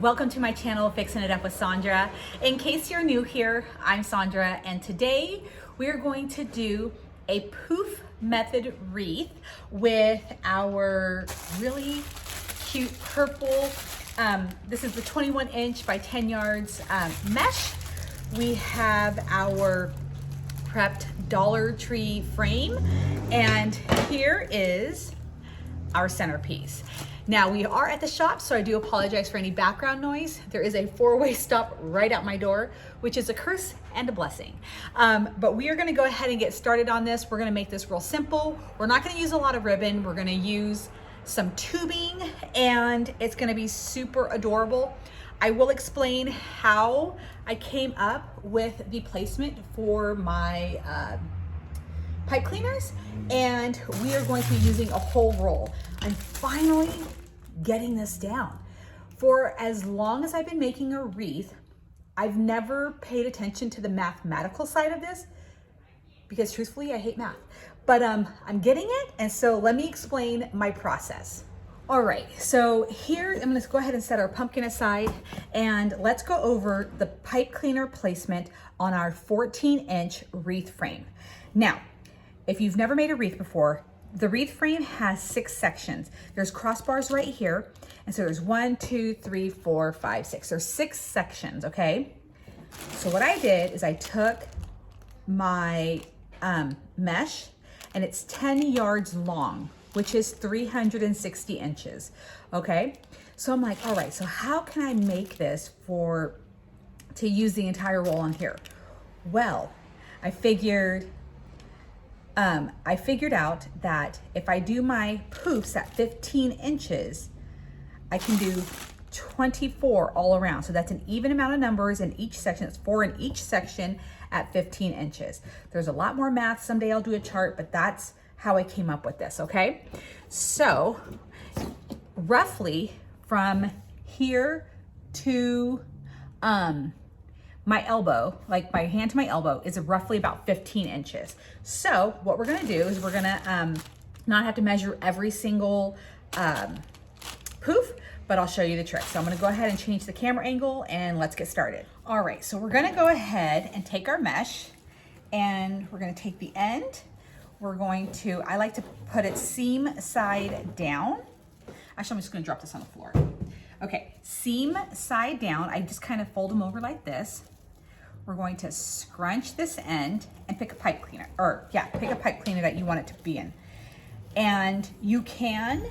welcome to my channel, Fixing It Up with Sandra. In case you're new here, I'm Sandra, and today we're going to do a poof method wreath with our really cute purple, this is the 21 inch by 10 yards mesh. We have our prepped Dollar Tree frame, and here is our centerpiece. Now we are at the shop, so I do apologize for any background noise. There is a four-way stop right out my door, which is a curse and a blessing. But we are gonna go ahead and get started on this. We're gonna make this real simple. We're not gonna use a lot of ribbon. We're gonna use some tubing, and it's gonna be super adorable. I will explain how I came up with the placement for my pipe cleaners, and we are going to be using a whole roll. I'm finally getting this down. For as long as I've been making a wreath, I've never paid attention to the mathematical side of this because truthfully, I hate math. But I'm getting it, and so let me explain my process. All right, so here I'm gonna go ahead and set our pumpkin aside, and let's go over the pipe cleaner placement on our 14-inch wreath frame. Now, if you've never made a wreath before, the wreath frame has 6 sections. There's crossbars right here. And so there's 1, 2, 3, 4, 5, 6. There's 6 sections, okay? So what I did is I took my mesh, and it's 10 yards long, which is 360 inches, okay? So I'm like, all right, so how can I make this to use the entire roll on here? Well, I figured out that if I do my poofs at 15 inches, I can do 24 all around. So that's an even amount of numbers in each section. It's 4 in each section at 15 inches. There's a lot more math. Someday I'll do a chart, but that's how I came up with this, okay? So roughly from here to my elbow, like my hand to my elbow, is roughly about 15 inches. So what we're gonna do is we're gonna not have to measure every single poof, but I'll show you the trick. So I'm gonna go ahead and change the camera angle, and let's get started. All right, so we're gonna go ahead and take our mesh, and we're gonna take the end. We're going to, I like to put it seam side down. Actually, I'm just gonna drop this on the floor. Okay, seam side down. I just kind of fold them over like this. We're going to scrunch this end and pick a pipe cleaner, pick a pipe cleaner that you want it to be in. And you can,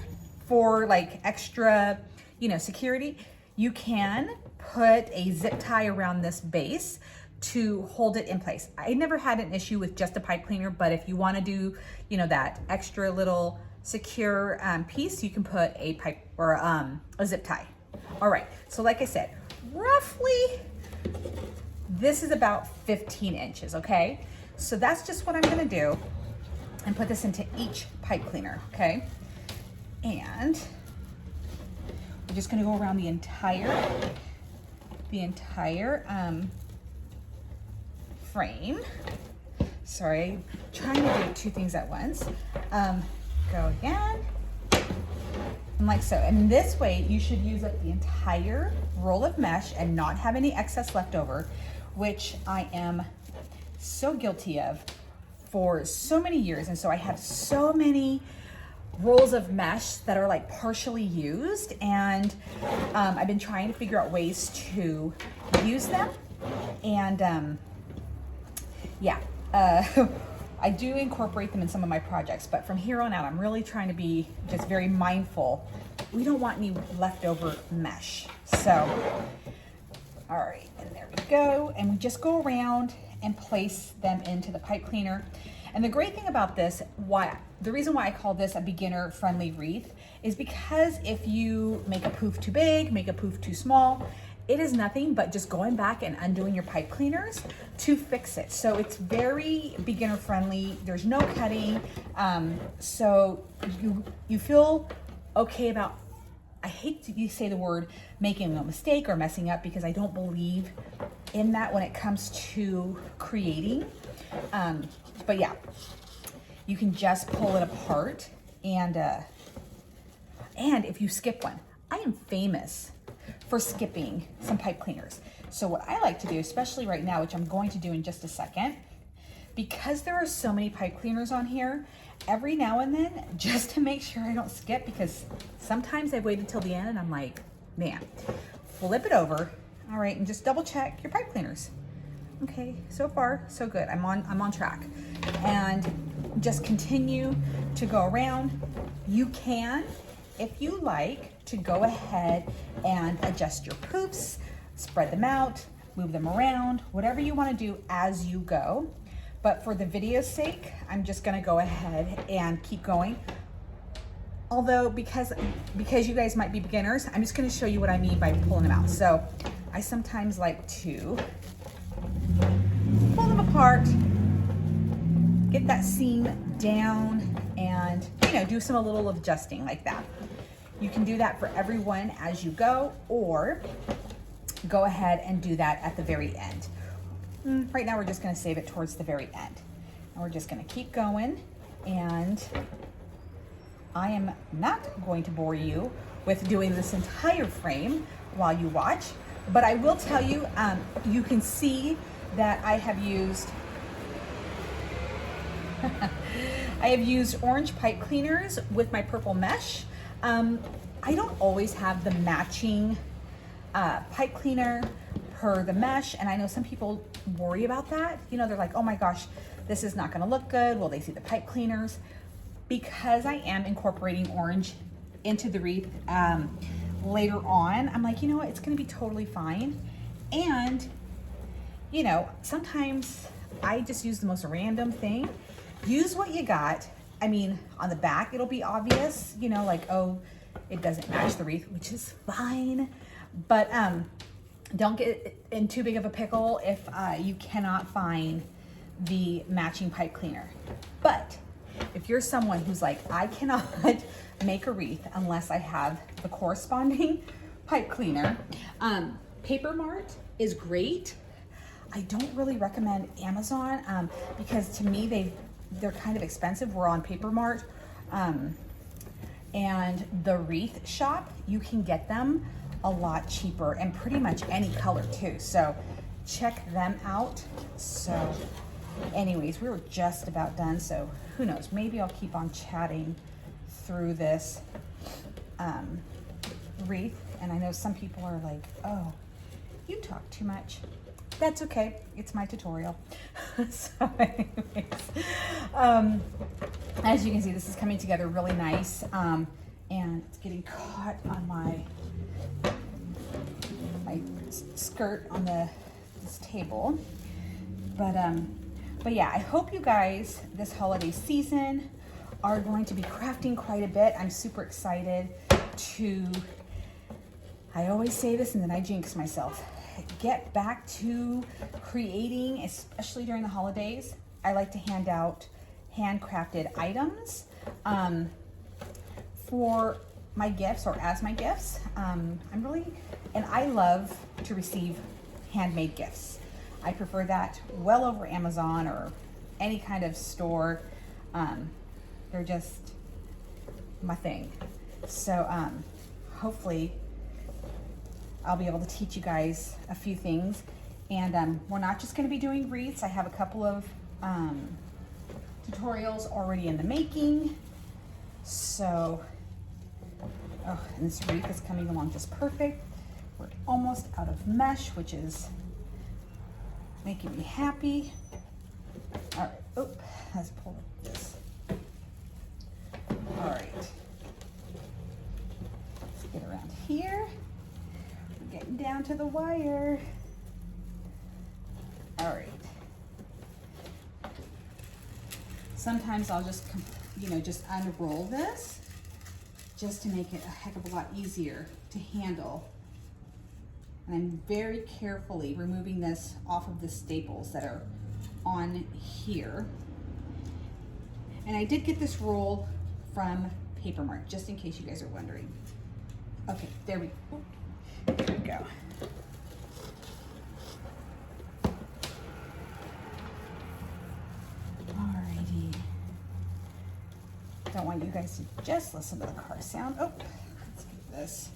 for like extra, security, you can put a zip tie around this base to hold it in place. I never had an issue with just a pipe cleaner, but if you want to do, that extra little secure piece, you can put a pipe or a zip tie. All right, so like I said, roughly, this is about 15 inches, okay? So that's just what I'm gonna do, and put this into each pipe cleaner, okay? And we're just gonna go around the entire frame. Sorry, trying to do 2 things at once. Go again. And like so. And this way you should use up the entire roll of mesh and not have any excess left over, which I am so guilty of for so many years. And so I have so many rolls of mesh that are like partially used, and I've been trying to figure out ways to use them. And I do incorporate them in some of my projects, but from here on out, I'm really trying to be just very mindful. We don't want any leftover mesh. So, all right, and there we go. And we just go around and place them into the pipe cleaner. And the great thing about this, the reason why I call this a beginner friendly wreath is because if you make a poof too big, make a poof too small, it is nothing but just going back and undoing your pipe cleaners to fix it. So it's very beginner friendly. There's no cutting. So you feel okay about, I hate to say the word making a mistake or messing up, because I don't believe in that when it comes to creating. But yeah, you can just pull it apart, and if you skip one, I am famous for skipping some pipe cleaners. So what I like to do, especially right now, which I'm going to do in just a second, because there are so many pipe cleaners on here, every now and then, just to make sure I don't skip, because sometimes I've waited till the end and I'm like, man, flip it over. All right, and just double check your pipe cleaners. Okay, so far, so good. I'm on track. And just continue to go around. You can, if you like, to go ahead and adjust your poofs, spread them out, move them around, whatever you want to do as you go. But for the video's sake, I'm just gonna go ahead and keep going. Although, because you guys might be beginners, I'm just gonna show you what I mean by pulling them out. So I sometimes like to pull them apart, get that seam down, and do some a little adjusting like that. You can do that for everyone as you go, or go ahead and do that at the very end. Right now we're just gonna save it towards the very end. And we're just gonna keep going, and I am not going to bore you with doing this entire frame while you watch, but I will tell you, you can see that I have used orange pipe cleaners with my purple mesh. I don't always have the matching pipe cleaner per the mesh, and I know some people worry about that. They're like, oh my gosh, this is not gonna look good. Will they see the pipe cleaners? Because I am incorporating orange into the wreath later on, I'm like, you know what, it's gonna be totally fine. And sometimes I just use the most random thing. Use what you got. I mean, on the back, it'll be obvious, like, oh, it doesn't match the wreath, which is fine. But don't get in too big of a pickle if you cannot find the matching pipe cleaner. But if you're someone who's like, I cannot make a wreath unless I have the corresponding pipe cleaner, Paper Mart is great. I don't really recommend Amazon because to me they're kind of expensive. We're on Paper Mart, and the Wreath shop, you can get them a lot cheaper and pretty much any color too. So check them out. So anyways, we were just about done. So who knows, maybe I'll keep on chatting through this wreath. And I know some people are like, oh, you talk too much. That's okay, it's my tutorial. So anyways, as you can see, this is coming together really nice. And it's getting caught on my skirt on this table. But yeah, I hope you guys this holiday season are going to be crafting quite a bit. I'm super excited to, I always say this and then I jinx myself, get back to creating, especially during the holidays. I like to hand out handcrafted items for my gifts or as my gifts. And I love to receive handmade gifts. I prefer that well over Amazon or any kind of store. They're just my thing. So hopefully I'll be able to teach you guys a few things. And we're not just gonna be doing wreaths. I have a couple of tutorials already in the making. So, oh, and this wreath is coming along just perfect. We're almost out of mesh, which is making me happy. All right, oh, let's pull this. All right, let's get around here. We're getting down to the wire. All right. Sometimes I'll just, just unroll this just to make it a heck of a lot easier to handle. And I'm very carefully removing this off of the staples that are on here. And I did get this roll from Paper Mart, just in case you guys are wondering. Okay, there we go. Alrighty. Don't want you guys to just listen to the car sound. Oh, let's get this.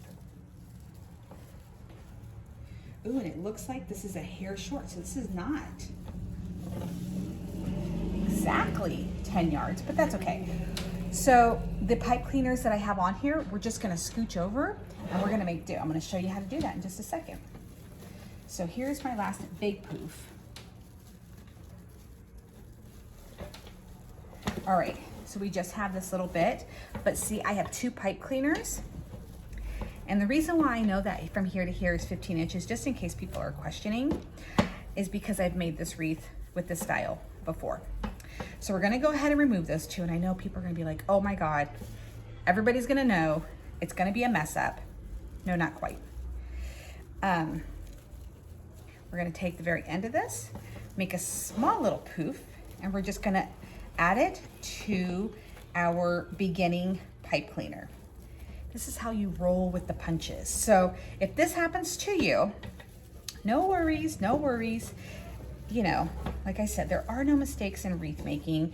Ooh, and it looks like this is a hair short, so this is not exactly 10 yards, but that's okay. So the pipe cleaners that I have on here, we're just gonna scooch over and we're gonna make do. I'm gonna show you how to do that in just a second. So here's my last big poof. All right, so we just have this little bit, but see, I have 2 pipe cleaners. And the reason why I know that from here to here is 15 inches, just in case people are questioning, is because I've made this wreath with this style before. So we're gonna go ahead and remove those 2, and I know people are gonna be like, oh my God, everybody's gonna know, it's gonna be a mess up. No, not quite. We're gonna take the very end of this, make a small little poof, and we're just gonna add it to our beginning pipe cleaner. This is how you roll with the punches. So if this happens to you, no worries, no worries. You know, like I said, there are no mistakes in wreath making.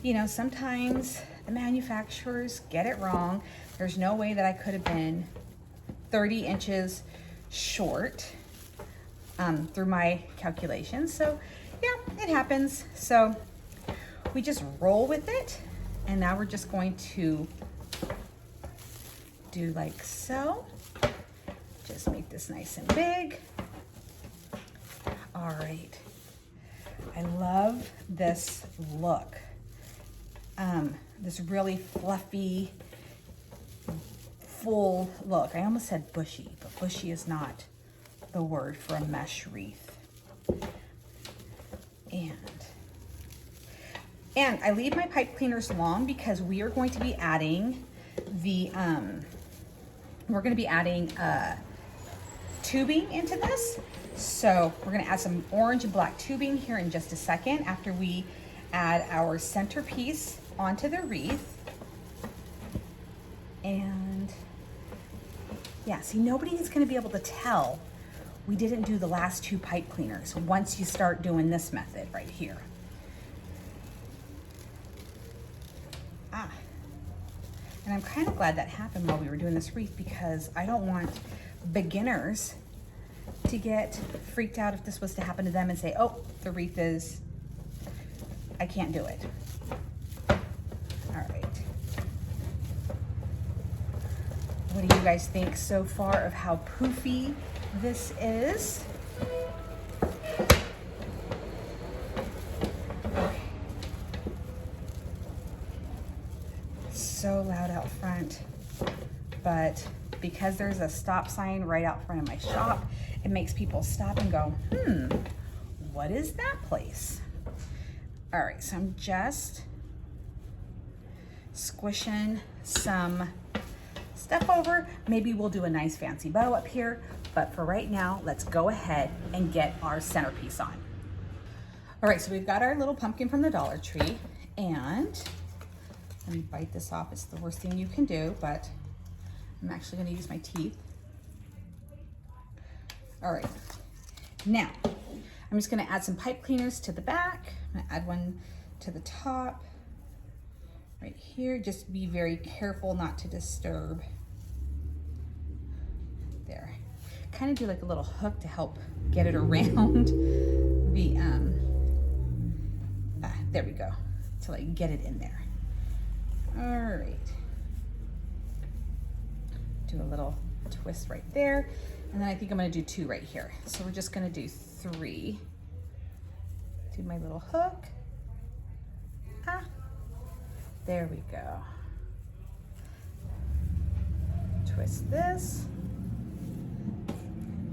You know, sometimes the manufacturers get it wrong. There's no way that I could have been 30 inches short through my calculations. So yeah, it happens. So we just roll with it. And now we're just going to do like so. Just make this nice and big. All right. I love this look. This really fluffy, full look. I almost said bushy, but bushy is not the word for a mesh wreath. And I leave my pipe cleaners long because we are going to be adding the, tubing into this. So we're gonna add some orange and black tubing here in just a second after we add our centerpiece onto the wreath. And yeah, see, nobody's gonna be able to tell we didn't do the last 2 pipe cleaners once you start doing this method right here. And I'm kind of glad that happened while we were doing this wreath because I don't want beginners to get freaked out if this was to happen to them and say, oh, the wreath is, I can't do it. All right. What do you guys think so far of how poofy this is? So loud out front, but because there's a stop sign right out front of my shop, it makes people stop and go, what is that place? All right, so I'm just squishing some stuff over. Maybe we'll do a nice fancy bow up here, but for right now, let's go ahead and get our centerpiece on. All right, so we've got our little pumpkin from the Dollar Tree, and let me bite this off. It's the worst thing you can do, but I'm actually gonna use my teeth. All right, now I'm just gonna add some pipe cleaners to the back. I'm gonna add one to the top, right here. Just be very careful not to disturb. There, kind of do like a little hook to help get it around the, there we go, to like get it in there. All right, do a little twist right there. And then I think I'm gonna do 2 right here. So we're just gonna do 3. Do my little hook. There we go. Twist this.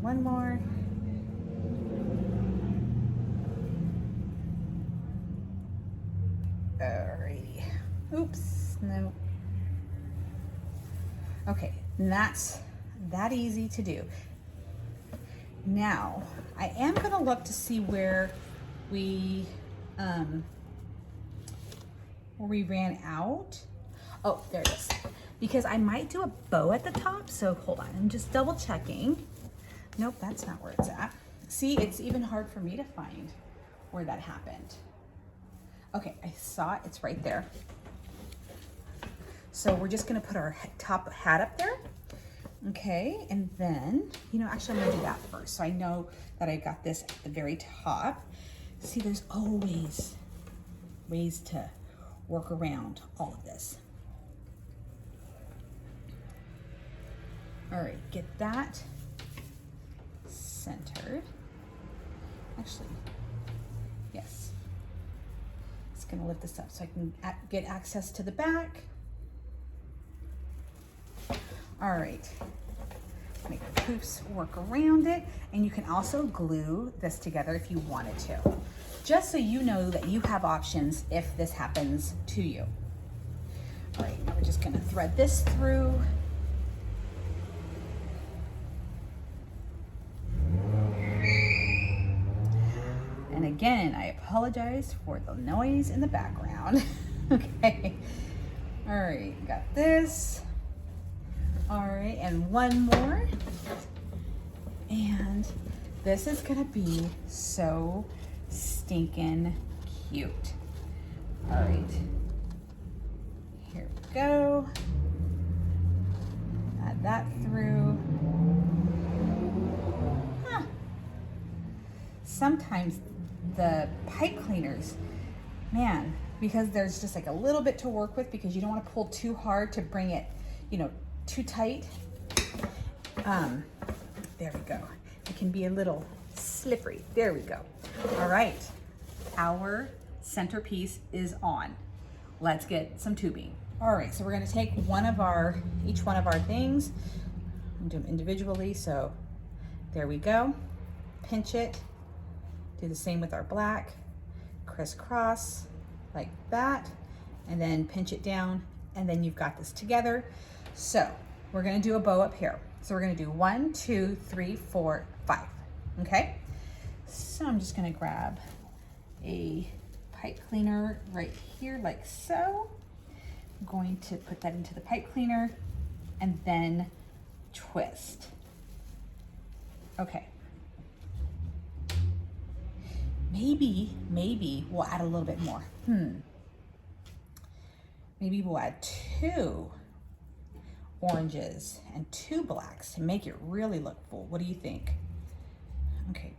1 more. Alrighty. Oops, no. Okay, and that's that easy to do. Now, I am gonna look to see where we ran out. Oh, there it is. Because I might do a bow at the top, so hold on, I'm just double checking. Nope, that's not where it's at. See, it's even hard for me to find where that happened. Okay, I saw it, it's right there. So we're just gonna put our top hat up there. Okay, and then, actually I'm gonna do that first. So I know that I got this at the very top. See, there's always ways to work around all of this. All right, get that centered. Actually, yes. It's gonna lift this up so I can get access to the back. All right, make the poofs work around it, and you can also glue this together if you wanted to, just so you know that you have options if this happens to you. All right, now we're just gonna thread this through. And again, I apologize for the noise in the background. Okay, all right, got this. All right, and one more. And this is gonna be so stinking cute. All right, here we go. Add that through. Huh. Sometimes the pipe cleaners, man, because there's just like a little bit to work with because you don't want to pull too hard to bring it, too tight. There we go. It can be a little slippery. There we go. All right, our centerpiece is on. Let's get some tubing. All right, so we're gonna take each one of our things and do them individually. So there we go. Pinch it. Do the same with our black. Crisscross like that, and then pinch it down, and then you've got this together. So we're gonna do a bow up here. So we're gonna do 1, 2, 3, 4, 5, okay? So I'm just gonna grab a pipe cleaner right here like so. I'm going to put that into the pipe cleaner and then twist. Okay. Maybe we'll add a little bit more. Maybe we'll add 2 oranges and 2 blacks to make it really look full. What do you think? Okay.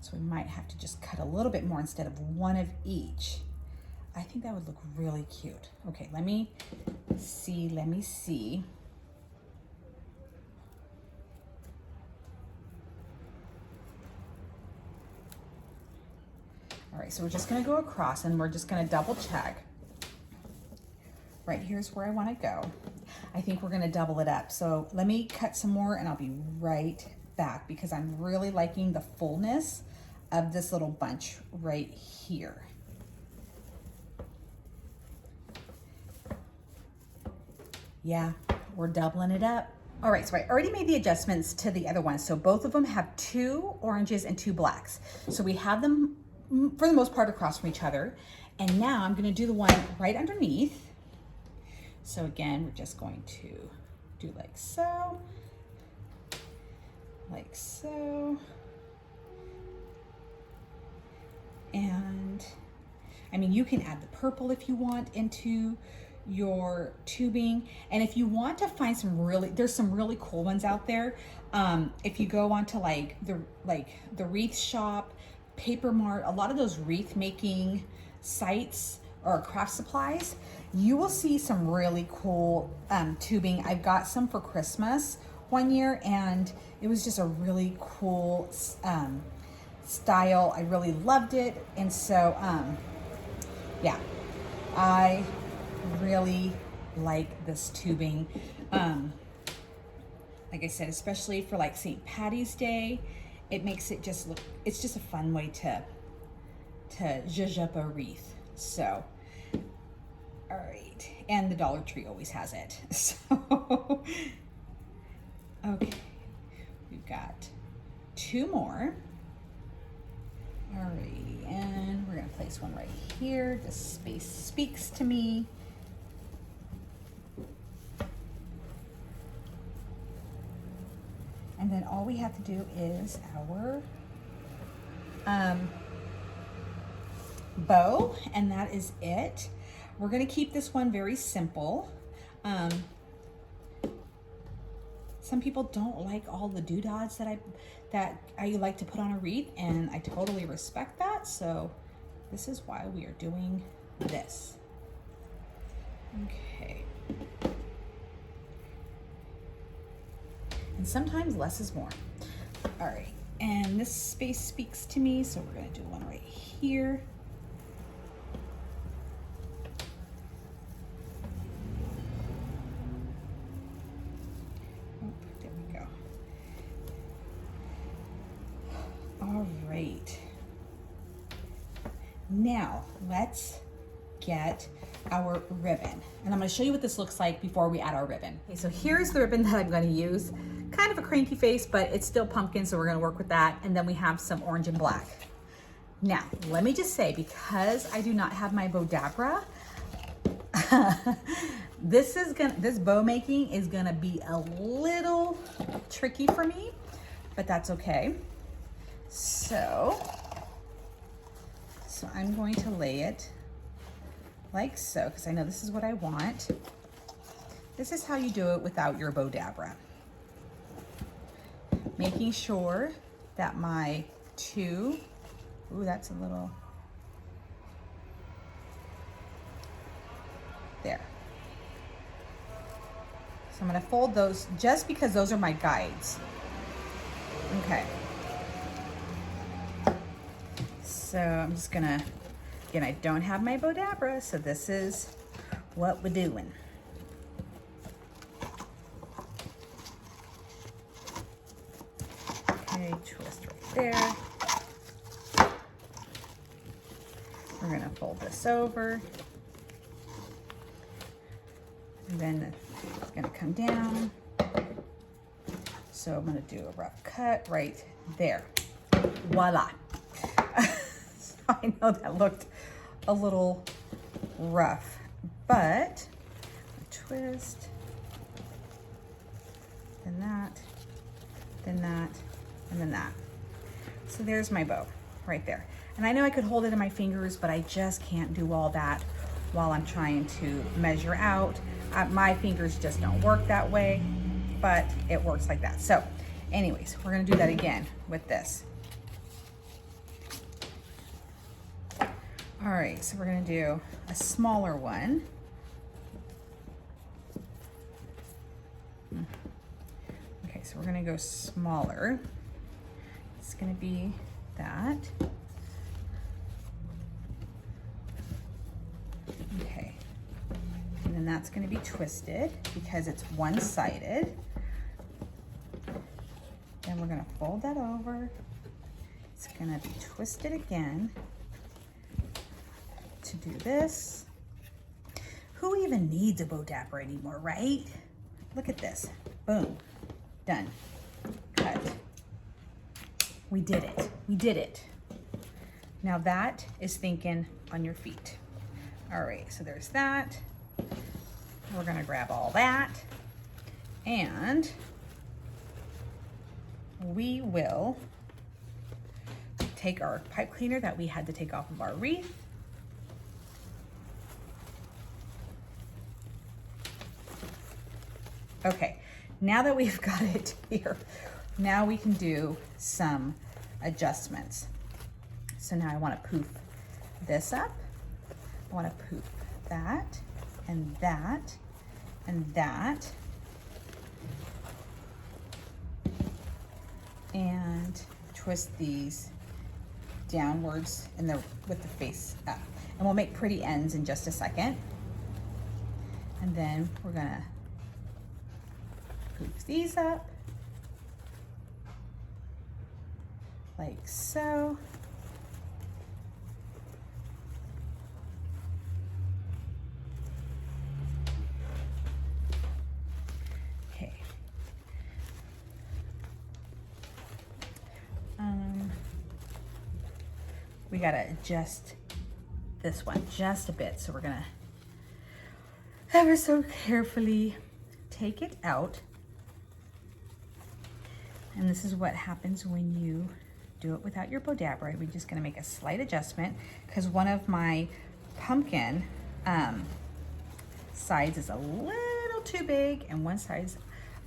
So we might have to just cut a little bit more instead of 1 of each. I think that would look really cute. Okay, let me see. All right, so we're just gonna go across and we're just gonna double check. Right here's where I wanna go. I think we're gonna double it up. So let me cut some more and I'll be right back because I'm really liking the fullness of this little bunch right here. Yeah, we're doubling it up. All right, so I already made the adjustments to the other ones. So both of them have 2 oranges and 2 blacks. So we have them for the most part across from each other. And now I'm gonna do the one right underneath. So again, we're just going to do like so, and I mean, you can add the purple if you want into your tubing. And if you want to find there's some really cool ones out there. If you go onto the Wreath shop, Paper Mart, a lot of those wreath making sites or craft supplies, you will see some really cool tubing. I've got some for Christmas one year and it was just a really cool style. I really loved it. And so, yeah, I really like this tubing. Like I said, especially for like St. Patty's Day, it makes it just look, it's just a fun way to zhuzh up a wreath. So, all right, and the Dollar Tree always has it. So, okay, we've got 2 more. All right, and we're gonna place one right here. The space speaks to me. And then all we have to do is our bow, and that is it. We're gonna keep this one very simple. Some people don't like all the doodads that I like to put on a wreath, and I totally respect that. So this is why we are doing this. Okay. And sometimes less is more. All right, and this space speaks to me, so we're gonna do one right here. Oh, there we go. All right. Now let's get our ribbon. And I'm gonna show you what this looks like before we add our ribbon. Okay, so here's the ribbon that I'm gonna use. Kind of a cranky face, but it's still pumpkin, so we're gonna work with that. And then we have some orange and black. Now, let me just say, because I do not have my Bodabra, this bow making is gonna be a little tricky for me, but that's okay. So I'm going to lay it like so, because I know this is what I want. This is how you do it without your Bodabra. Making sure that my two, ooh, that's a little, there. So I'm gonna fold those just because those are my guides. Okay. So I'm just gonna, again, I don't have my Bodabra, so this is what we're doing. Okay, twist right there. We're gonna fold this over. And then it's gonna come down. So I'm gonna do a rough cut right there. Voila. I know that looked a little rough, but twist, then that, then that, and then that. So there's my bow right there. And I know I could hold it in my fingers, but I just can't do all that while I'm trying to measure out. My fingers just don't work that way, but it works like that. So anyways, we're gonna do that again with this. All right, so we're gonna do a smaller one. Okay, so we're gonna go smaller. It's gonna be that. Okay, and then that's gonna be twisted because it's one-sided. Then we're gonna fold that over. It's gonna be twisted again to do this. Who even needs a Bodabra anymore, right? Look at this. Boom. Done. Cut. We did it. We did it. Now that is thinking on your feet. All right, so there's that. We're gonna grab all that and we will take our pipe cleaner that we had to take off of our wreath. Okay, now that we've got it here, now we can do some adjustments. So now I want to poof this up. I want to poof that and that and that. And twist these downwards with the face up. And we'll make pretty ends in just a second. And then we're gonna poof these up like so. Okay. We gotta adjust this one just a bit. So we're gonna ever so carefully take it out. And this is what happens when you do it without your Bodabra. We're just gonna make a slight adjustment because one of my pumpkin sides is a little too big and one side's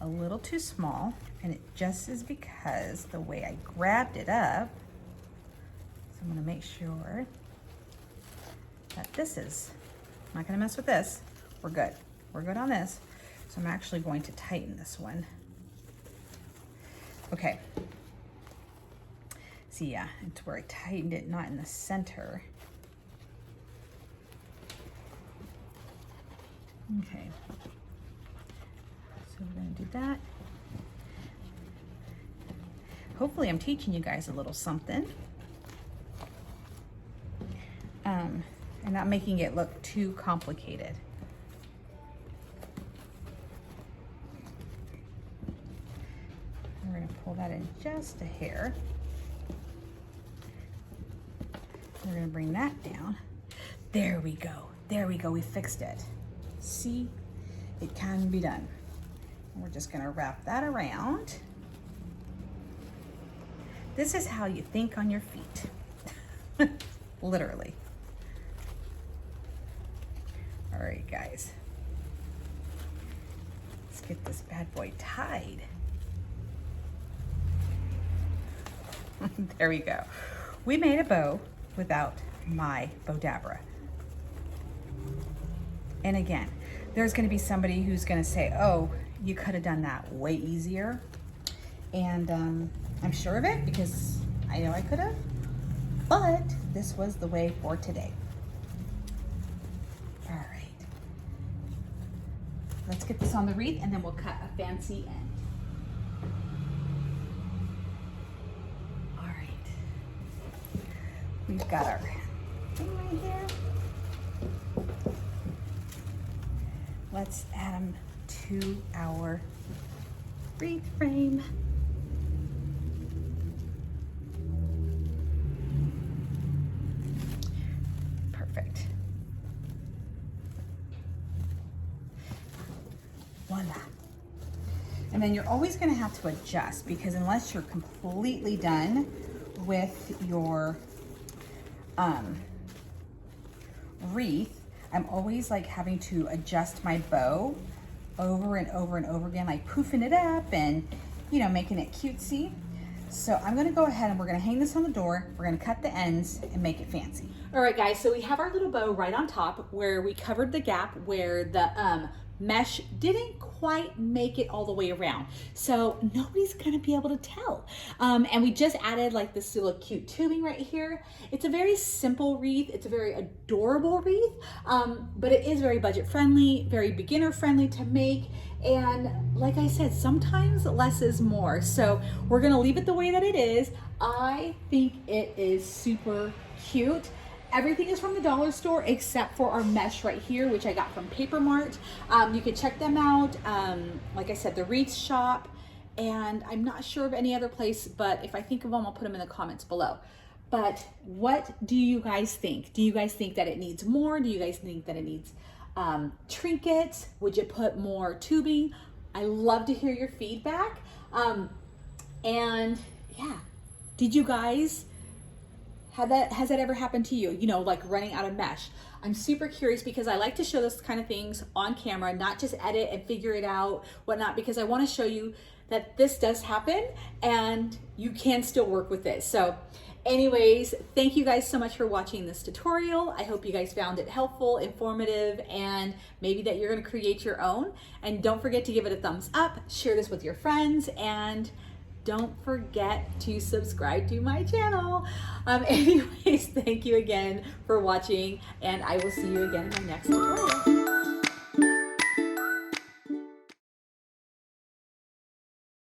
a little too small, and it just is because the way I grabbed it up. So I'm gonna make sure that this is, I'm not gonna mess with this. We're good. We're good on this. So I'm actually going to tighten this one. Okay. See, yeah, it's where I tightened it, not in the center. Okay. So we're gonna do that. Hopefully I'm teaching you guys a little something. And not making it look too complicated. We're gonna pull that in just a hair. We're gonna bring that down. There we go. There we go, we fixed it. See, it can be done. And we're just gonna wrap that around. This is how you think on your feet. Literally. All right, guys. Let's get this bad boy tied. There we go. We made a bow without my Bowdabra. And again, there's gonna be somebody who's gonna say, oh, you could have done that way easier. And I'm sure of it because I know I could have, but this was the way for today. All right. Let's get this on the wreath and then we'll cut a fancy end. All right. We've got our thing right here. Let's add them to our wreath frame. Perfect. Voila. And then you're always going to have to adjust because unless you're completely done with your wreath, I'm always like having to adjust my bow over and over and over again, like poofing it up and, you know, making it cutesy. So I'm gonna go ahead and we're gonna hang this on the door. We're gonna cut the ends and make it fancy. All right, guys, so we have our little bow right on top where we covered the gap where the mesh didn't quite make it all the way around. So nobody's gonna be able to tell. And we just added like this little cute tubing right here. It's a very simple wreath. It's a very adorable wreath, but it is very budget friendly, very beginner friendly to make. And like I said, sometimes less is more. So we're gonna leave it the way that it is. I think it is super cute. Everything is from the dollar store except for our mesh right here, which I got from Paper Mart. You can check them out. Like I said, the Wreath shop, and I'm not sure of any other place, but if I think of them, I'll put them in the comments below. But what do you guys think? Do you guys think that it needs more? Do you guys think that it needs trinkets? Would you put more tubing? I love to hear your feedback. And yeah, did you guys has that ever happened to you? You know, like running out of mesh. I'm super curious because I like to show this kind of things on camera, not just edit and figure it out, whatnot, because I want to show you that this does happen and you can still work with it. So anyways, thank you guys so much for watching this tutorial. I hope you guys found it helpful, informative, and maybe that you're going to create your own. And don't forget to give it a thumbs up, share this with your friends, and don't forget to subscribe to my channel. Anyways, thank you again for watching, and I will see you again in my next tutorial.